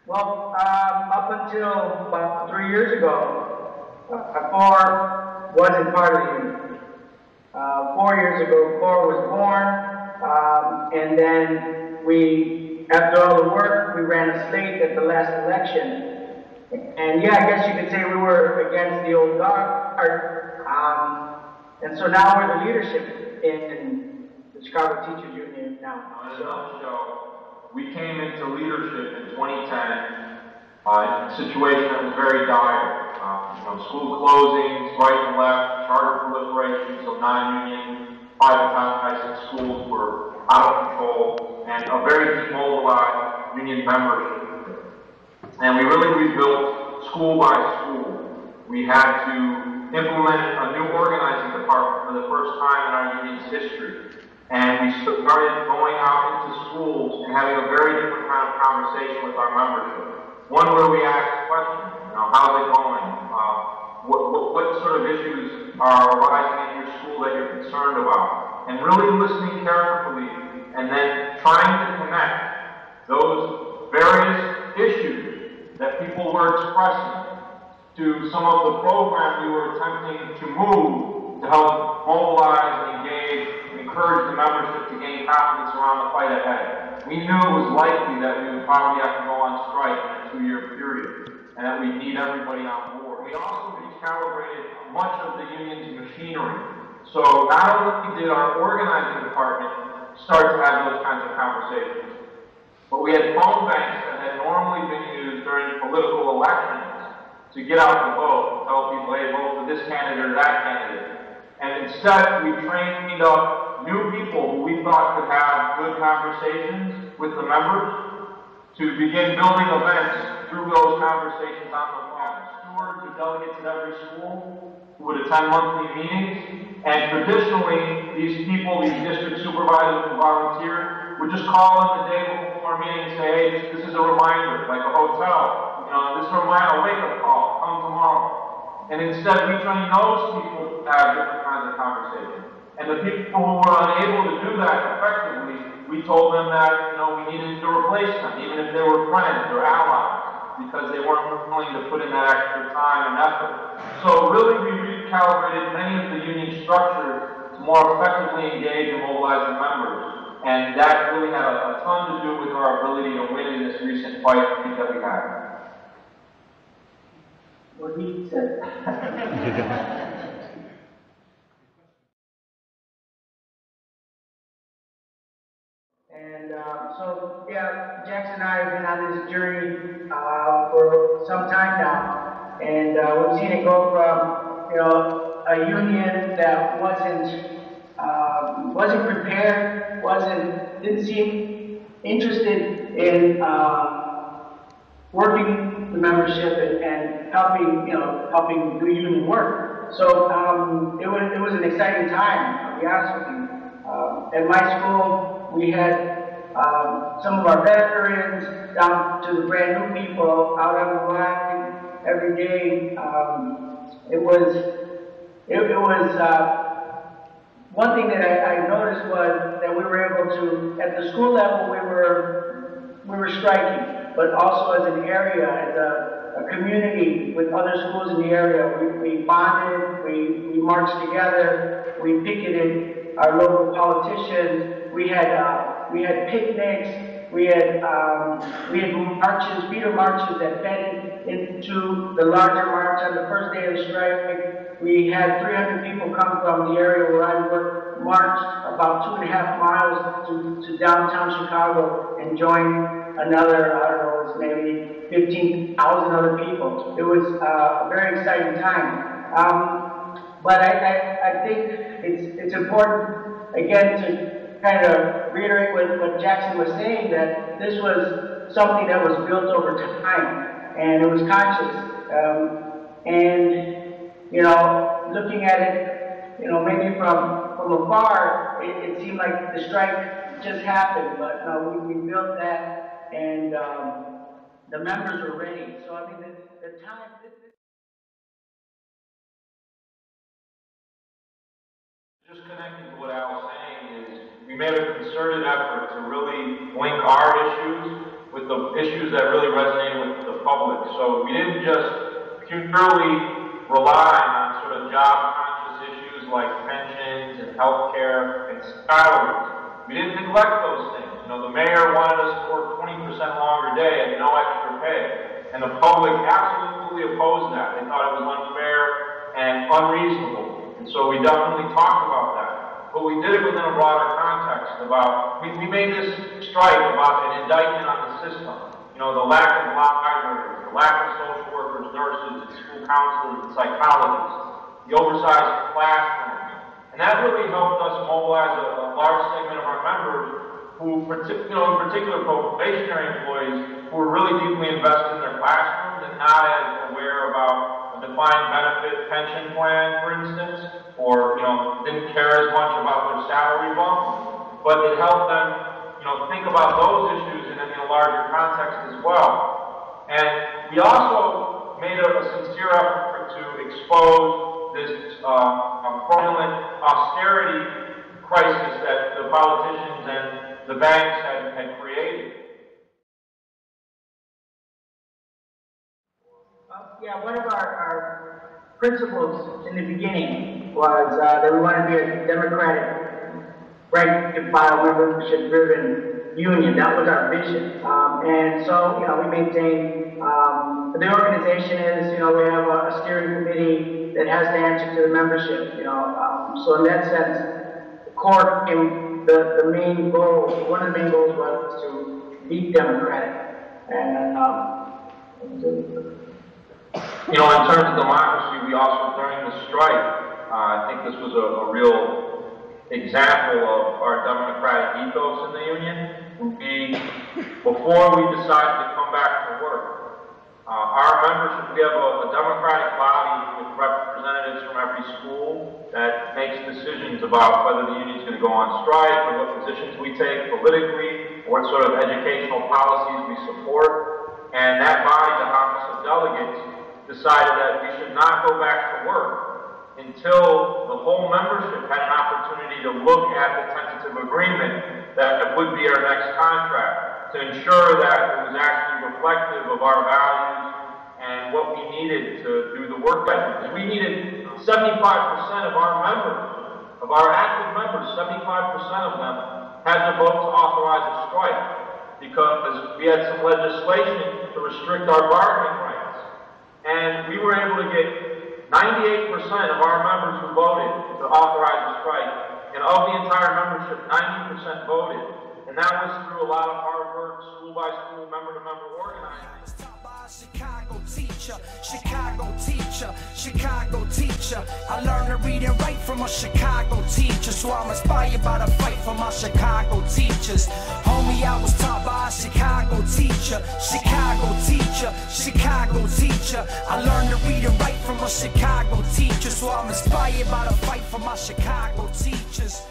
Well, up until about 3 years ago, CORE wasn't part of the union. 4 years ago, CORE was born, and then after all the work, we ran a slate at the last election. And yeah, I guess you could say we were against the old guard. And so now we're the leadership in the Chicago Teachers Union now. In a nutshell, we came into leadership in 2010 in a situation that was very dire. School closings, right and left, charter proliferation, so non-union, privatized schools were out of control, and a very demobilized union membership. And we really rebuilt school by school. We had to implement a new organizing department for the first time in our union's history. And we started going out into schools and having a very different kind of conversation with our membership. One where we asked questions, how's it going? What sort of issues are arising in your school that you're concerned about? And really listening carefully and then trying to connect those various issues that people were expressing to some of the programs we were attempting to move to help mobilize and engage and encourage the membership to gain confidence around the fight ahead. We knew it was likely that we would probably have to go on strike in a 2-year period and that we'd need everybody on board. We also recalibrated much of the union's machinery. So not only did our organizing department start to have those kinds of conversations, but we had phone banks that had normally been used during political elections to get out the vote, tell people, hey, vote for this candidate or that candidate. And instead, we trained up new people who we thought could have good conversations with the members to begin building events through those conversations on the phone. Stewards or delegates at every school who would attend monthly meetings. And traditionally, these people, these district supervisors who volunteered, would just call in the day before our meeting and say, hey, this is a reminder, like a hotel. This is a reminder, wake-up call, come tomorrow. And instead, we train those people to have different kinds of conversations. And the people who were unable to do that effectively, we told them that, we needed to replace them, even if they were friends or allies, because they weren't willing to put in that extra time and effort. So really, we recalibrated many of the union structures to more effectively engage and mobilize the members. And that really had a ton to do with our ability to win in this recent fight that we had. What he said. And so, yeah, Jackson and I have been on this journey for some time now, and we've seen it go from, a union that wasn't prepared, didn't seem interested in working the membership and helping do union work. So it was an exciting time, I'll be honest with you. At my school, we had some of our veterans down to the brand new people out on the line every day. It was one thing that I noticed was that we were able to, at the school level, we were striking, but also as an area, as a community with other schools in the area. We bonded, we marched together, we picketed our local politicians. We had picnics. We had marches, feeder marches that fed into the larger march on the first day of the strike. We had 300 people come from the area where I work, marched about 2.5 miles to downtown Chicago and join another, it was maybe 15,000 other people. It was a very exciting time. But I think it's important, again, to kind of reiterate what Jackson was saying, that this was something that was built over time, and it was conscious. Looking at it, maybe from afar, it seemed like the strike just happened, but no, we built that, and the members were ready. So I mean, the time. Just connecting to what Al was saying is we made a concerted effort to really link our issues with the issues that really resonated with the public. So we didn't just purely rely on sort of job-conscious issues like pensions and healthcare and salaries. We didn't neglect those things. You know, the mayor wanted us to work 20% longer day at no extra pay, and the public absolutely opposed that. They thought it was unfair and unreasonable, and so we definitely talked about that. But we did it within a broader context about, we made this strike about an indictment on the system. You know, the lack of libraries, the lack of social workers, nurses, and school counselors, and psychologists, the oversized classrooms. And that really helped us mobilize a large segment of our members who, in particular probationary employees, who were really deeply invested in their classrooms and not as aware about a defined benefit pension plan, for instance, or, didn't care as much about their salary bump. But it helped them, think about those issues in a larger context as well. And we also made a sincere effort to expose this fraudulent austerity crisis that the politicians and the banks had created. Yeah, one of our principles in the beginning was that we wanted to be a democratic, rank-and-file, membership-driven union. That was our vision. And so, we maintain, the organization is, we have a steering committee that has to answer to the membership, so in that sense, the core, the main goal, one of the main goals was to be democratic. And, in terms of democracy, we also, during the strike, I think this was a real example of our democratic ethos in the union. Before we decided to come back to work, our membership, we have a democratic body with representatives from every school that makes decisions about whether the union is going to go on strike, or what positions we take politically, or what sort of educational policies we support. And that body, the Caucus of Delegates, decided that we should not go back to work until the whole membership had an opportunity to look at the tentative agreement that would be our next contract, to ensure that it was actually reflective of our values and what we needed to do the work ethic. We needed 75% of our members, of our active members, 75% of them had to vote to authorize a strike, because we had some legislation to restrict our bargaining rights. And we were able to get 98% of our members who voted to authorize a strike, and of the entire membership, 90% voted. And that was through a lot of hard work, school by school, member to member organizing. Chicago teacher, Chicago teacher, Chicago teacher. I learned to read and write from a Chicago teacher, so I'm inspired by the fight for my Chicago teachers. Homie, I was taught by a Chicago teacher, Chicago teacher, Chicago teacher. I learned to read and write from a Chicago teacher, so I'm inspired by the fight for my Chicago teachers.